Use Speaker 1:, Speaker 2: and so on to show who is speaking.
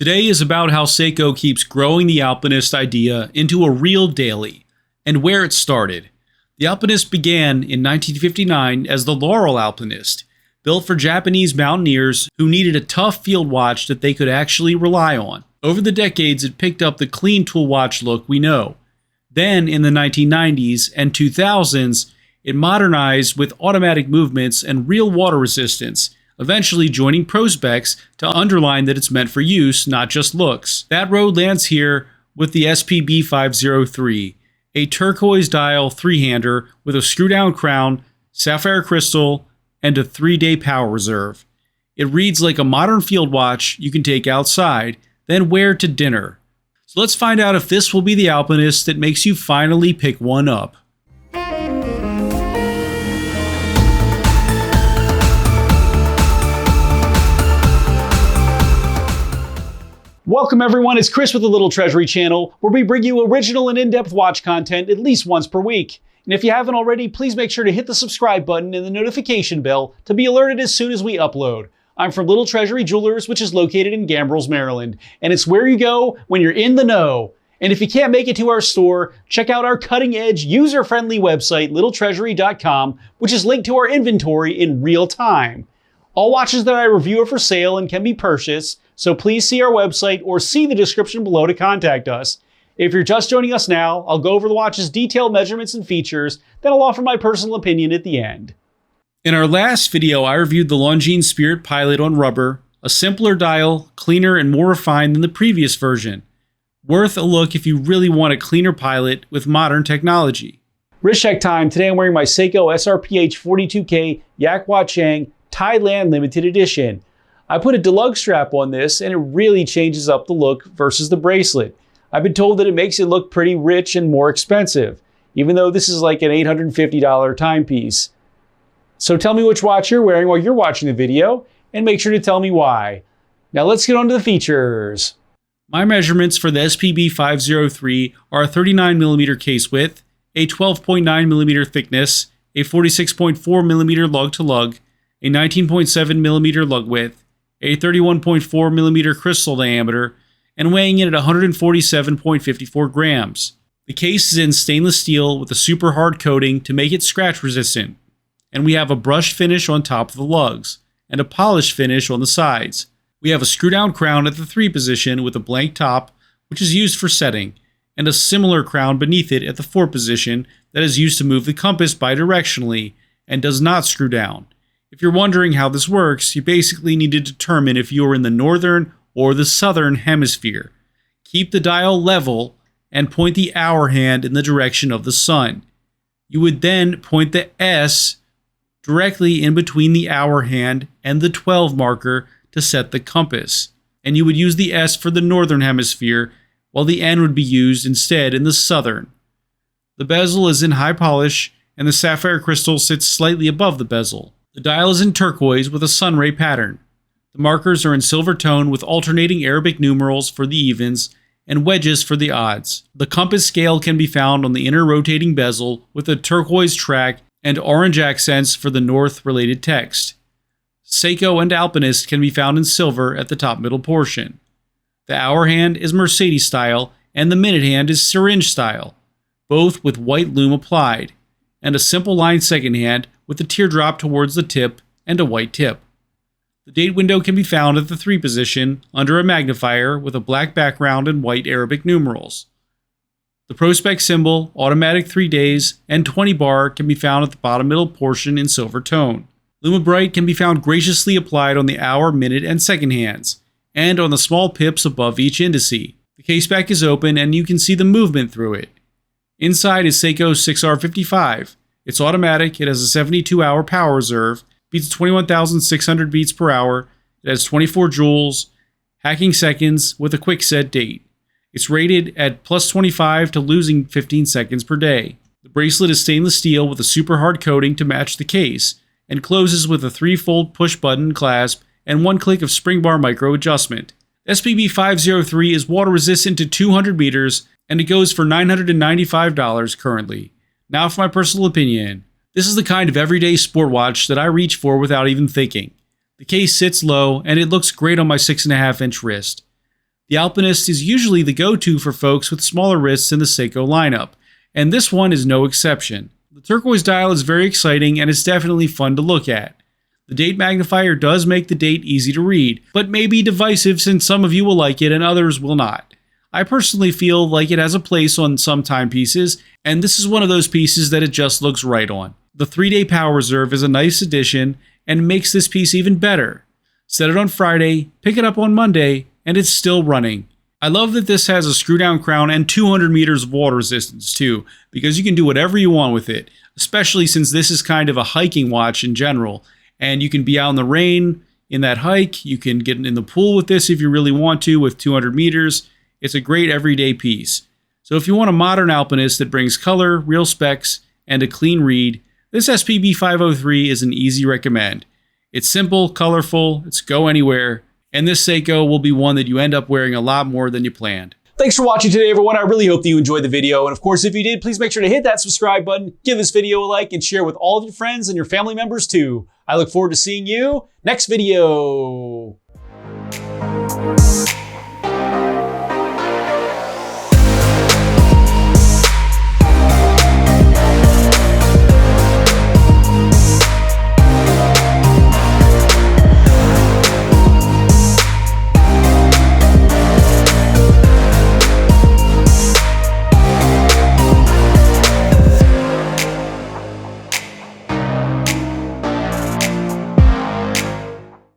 Speaker 1: Today is about how Seiko keeps growing the Alpinist idea into a real daily, and where it started. The Alpinist began in 1959 as the Laurel Alpinist, built for Japanese mountaineers who needed a tough field watch that they could actually rely on. Over the decades, it picked up the clean tool watch look we know. Then, in the 1990s and 2000s, it modernized with automatic movements and real water resistance, eventually joining Prospex to underline that it's meant for use, not just looks. That road lands here with the SPB503, a turquoise dial three-hander with a screw-down crown, sapphire crystal, and a 3-day power reserve. It reads like a modern field watch you can take outside, then wear to dinner. So let's find out if this will be the Alpinist that makes you finally pick one up.
Speaker 2: Welcome everyone, it's Chris with the Little Treasury channel, where we bring you original and in-depth watch content at least once per week. And if you haven't already, please make sure to hit the subscribe button and the notification bell to be alerted as soon as we upload. I'm from Little Treasury Jewelers, which is located in Gambrills, Maryland, and it's where you go when you're in the know. And if you can't make it to our store, check out our cutting-edge, user-friendly website, littletreasury.com, which is linked to our inventory in real time. All watches that I review are for sale and can be purchased, so please see our website or see the description below to contact us. If you're just joining us now, I'll go over the watch's detailed measurements and features, then I'll offer my personal opinion at the end.
Speaker 1: In our last video, I reviewed the Longines Spirit Pilot on rubber, a simpler dial, cleaner and more refined than the previous version. Worth a look if you really want a cleaner Pilot with modern technology.
Speaker 2: Wrist check time. Today I'm wearing my Seiko SRPH 42K Yak Hua Chang Thailand Limited Edition. I put a deluxe strap on this and it really changes up the look versus the bracelet. I've been told that it makes it look pretty rich and more expensive, even though this is like an $850 timepiece. So tell me which watch you're wearing while you're watching the video, and make sure to tell me why. Now let's get on to the features.
Speaker 1: My measurements for the SPB503 are a 39mm case width, a 12.9mm thickness, a 46.4mm lug-to-lug, a 19.7mm lug width, a 31.4mm crystal diameter, and weighing in at 147.54 grams. The case is in stainless steel with a super hard coating to make it scratch resistant, and we have a brushed finish on top of the lugs, and a polished finish on the sides. We have a screw-down crown at the 3 position with a blank top, which is used for setting, and a similar crown beneath it at the 4 position that is used to move the compass bidirectionally and does not screw down. If you're wondering how this works, you basically need to determine if you are in the northern or the southern hemisphere. Keep the dial level and point the hour hand in the direction of the sun. You would then point the S directly in between the hour hand and the 12 marker to set the compass. And you would use the S for the northern hemisphere, while the N would be used instead in the southern. The bezel is in high polish, and the sapphire crystal sits slightly above the bezel. The dial is in turquoise with a sunray pattern. The markers are in silver tone with alternating Arabic numerals for the evens and wedges for the odds. The compass scale can be found on the inner rotating bezel with a turquoise track and orange accents for the north-related text. Seiko and Alpinist can be found in silver at the top middle portion. The hour hand is Mercedes style and the minute hand is syringe style, both with white lume applied, and a simple line second hand with a teardrop towards the tip and a white tip. The date window can be found at the 3 position under a magnifier with a black background and white Arabic numerals. The Prospex symbol, automatic 3 days, and 20 bar can be found at the bottom middle portion in silver tone. LumiBrite can be found graciously applied on the hour, minute, and second hands, and on the small pips above each indice. The caseback is open and you can see the movement through it. Inside is Seiko's 6R55. It's automatic, it has a 72-hour power reserve, beats 21,600 beats per hour, it has 24 joules, hacking seconds with a quick set date. It's rated at plus 25 to losing 15 seconds per day. The bracelet is stainless steel with a super hard coating to match the case, and closes with a 3-fold push button clasp and 1 click of spring bar micro adjustment. SPB503 is water resistant to 200 meters, and it goes for $995 currently. Now for my personal opinion. This is the kind of everyday sport watch that I reach for without even thinking. The case sits low, and it looks great on my 6.5-inch wrist. The Alpinist is usually the go-to for folks with smaller wrists in the Seiko lineup, and this one is no exception. The turquoise dial is very exciting and it's definitely fun to look at. The date magnifier does make the date easy to read, but may be divisive since some of you will like it and others will not. I personally feel like it has a place on some timepieces, and this is one of those pieces that it just looks right on. The 3-day power reserve is a nice addition and makes this piece even better. Set it on Friday, pick it up on Monday, and it's still running. I love that this has a screw down crown and 200 meters of water resistance too, because you can do whatever you want with it, especially since this is kind of a hiking watch in general, and you can be out in the rain in that hike, you can get in the pool with this if you really want to with 200 meters. It's a great everyday piece. So if you want a modern Alpinist that brings color, real specs, and a clean read, this SPB503 is an easy recommend. It's simple, colorful, it's go anywhere, and this Seiko will be one that you end up wearing a lot more than you planned.
Speaker 2: Thanks for watching today, everyone. I really hope that you enjoyed the video. And of course, if you did, please make sure to hit that subscribe button, give this video a like, and share with all of your friends and your family members too. I look forward to seeing you next video.